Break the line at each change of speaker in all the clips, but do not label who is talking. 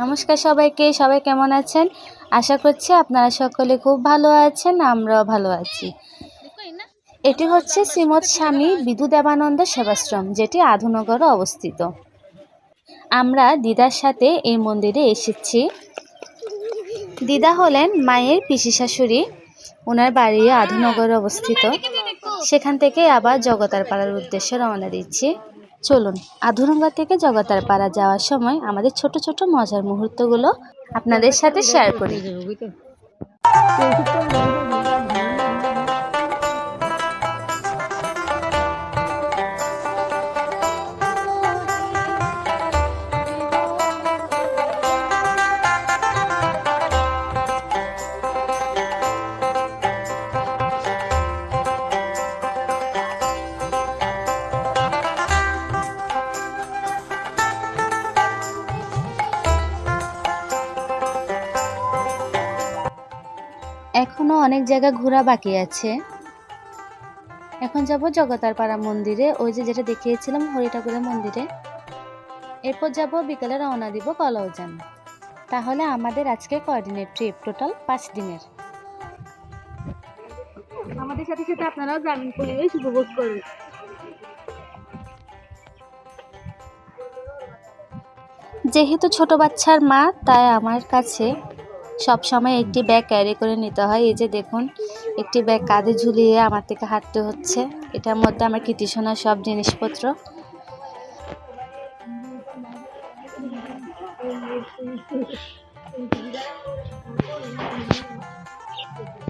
নমস্কার সবাইকে, সবাই কেমন আছেন? আশা করছি আপনারা সকলে খুব ভালো আছেন, আমরাও ভালো আছি। এটি হচ্ছে শ্রীমৎ স্বামী বিধু দেবানন্দ সেবাশ্রম, যেটি আধুনগরে অবস্থিত। আমরা দিদার সাথে এই মন্দিরে এসেছি। দিদা হলেন মায়ের পিসি শাশুড়ি, ওনার বাড়ি আধুনগরে অবস্থিত। সেখান থেকে আবার জগতার পাড়ার উদ্দেশ্যে রওনা দিচ্ছি। চলুন, আধুনগর থেকে জগতার পাড়া যাওয়ার সময় আমাদের ছোট ছোট মজার মুহূর্তগুলো আপনাদের সাথে শেয়ার করি। এখনো অনেক জায়গা ঘোরা বাকি আছে। এখন যাব জগতার পাড়া মন্দিরে, ওই যে যেটা দেখিয়েছিলাম হরি ঠাকুরের মন্দিরে। এরপর যাব বিকেলে রওনা দিব কলাউজান। তাহলে আমাদের আজকে কোঅর্ডিনেট ট্রিপ টোটাল 5 দিনের। আমাদের সাথে সাথে আপনারাও গ্রামীণ পরিবেশ উপভোগ করুন। যেহেতু ছোট বাচ্চার মা, তাই আমার কাছে সব সময় একটি ব্যাগ ক্যারি করে নিতে হয়। এই যে দেখুন, একটি ব্যাগ কাঁধে ঝুলিয়ে আমার থেকে হাঁটতে হচ্ছে। এটার মধ্যে আমার কীর্তিসোনার সব জিনিসপত্র।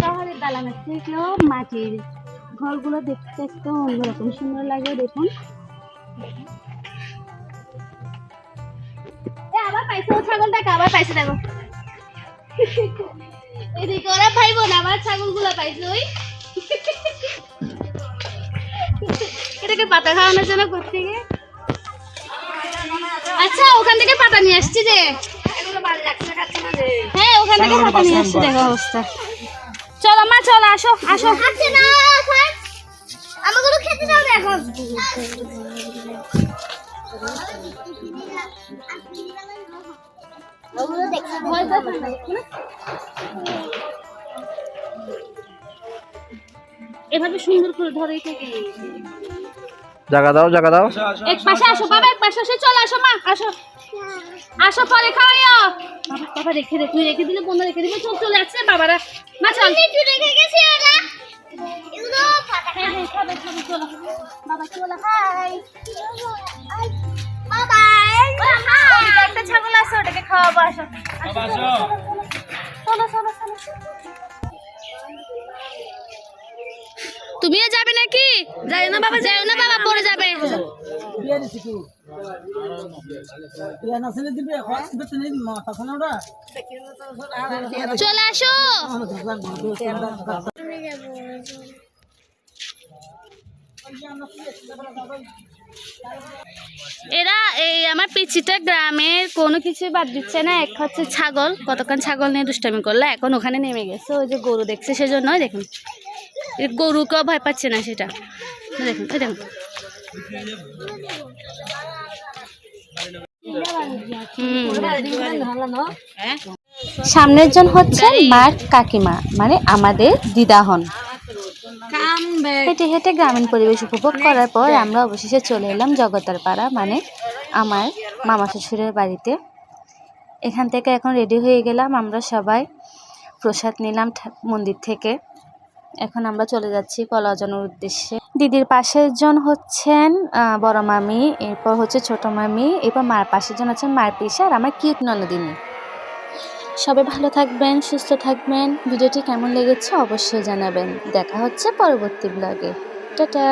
শহরের দালানের থেকেও মাটির ঘরগুলো দেখতে একটু অন্যরকম সুন্দর লাগে। দেখুন, আবার পাইছে ছাগলটাকে, আবার পাইছে দেখো। এদিকে ওরা পাইবো না, আবার ছাগলগুলো পাইছে। ওই এটাকে পাতা খাওয়ানোর জন্য করতে গিয়ে, আচ্ছা ওখান থেকে পাতা নিয়ে আসছি যে, হ্যাঁ ওখান থেকে পাতা নিয়ে আসছি। দেখো অবস্থা। চলো মা, চলো আসো আসো। আমাগুলো খেতে দাও এখন। এভাবে সুন্দর করে ধরে থেকে
জায়গা দাও, জায়গা দাও।
এক পাশে আসো বাবা, এক পাশে আসো। চলো আসো মা, আসো আসো, পরে খাওয়াইও। বাবা রেখে দে, তুই রেখে দিলে বন্ধ রেখে দিবে। চল চলে আসছে বাবারা। মা চল, একটু রেখে গেছি ওরা এগুলো পাতা। হ্যাঁ হ্যাঁ খাবে খাবে। চলো বাবা, চলো। হাই বাবা, হাই। একটা ছাগল আছে, ওটাকে খাওয়াবো। আসো বাবা, আসো। চলো চলো চলো। তুমিও যাবে নাকি? যাই না বাবা, যাই না বাবা, পড়ে যাবে। চলে আসো। এরা এই আমার পিছিটা গ্রামের কোনো কিছু বাদ দিচ্ছে না। এক হচ্ছে ছাগল, কতক্ষণ ছাগল নিয়ে দুষ্টামি করলে, এখন ওখানে নেমে গেছে। ওই যে গরু দেখছে, সেজন্য দেখুন গরুকেও ভয় পাচ্ছে না সেটা। দেখুন ওই দেখুন। সামনের জন হচ্ছে মার কাকিমা, মানে আমাদের দিদা হন। হেঁটে হেঁটে গ্রামীণ পরিবেশ উপভোগ করার পর আমরা অবশেষে চলে এলাম জগতার পাড়া, মানে আমার মামা শ্বশুরের বাড়িতে। এখান থেকে এখন রেডি হয়ে গেলাম আমরা সবাই, প্রসাদ নিলাম মন্দির থেকে। এখন আমরা চলে যাচ্ছি কলাউজানের উদ্দেশ্যে। দিদির পাশের জন হচ্ছেন বড় মামি, এরপর হচ্ছে ছোট মামি, এরপর মার পাশের জন হচ্ছেন মার পিসা, আর আমার কিউট ননদিনী। সবাই ভালো থাকবেন, সুস্থ থাকবেন। ভিডিওটি কেমন লেগেছে অবশ্যই জানাবেন। দেখা হচ্ছে পরবর্তী ব্লগে। টাটা।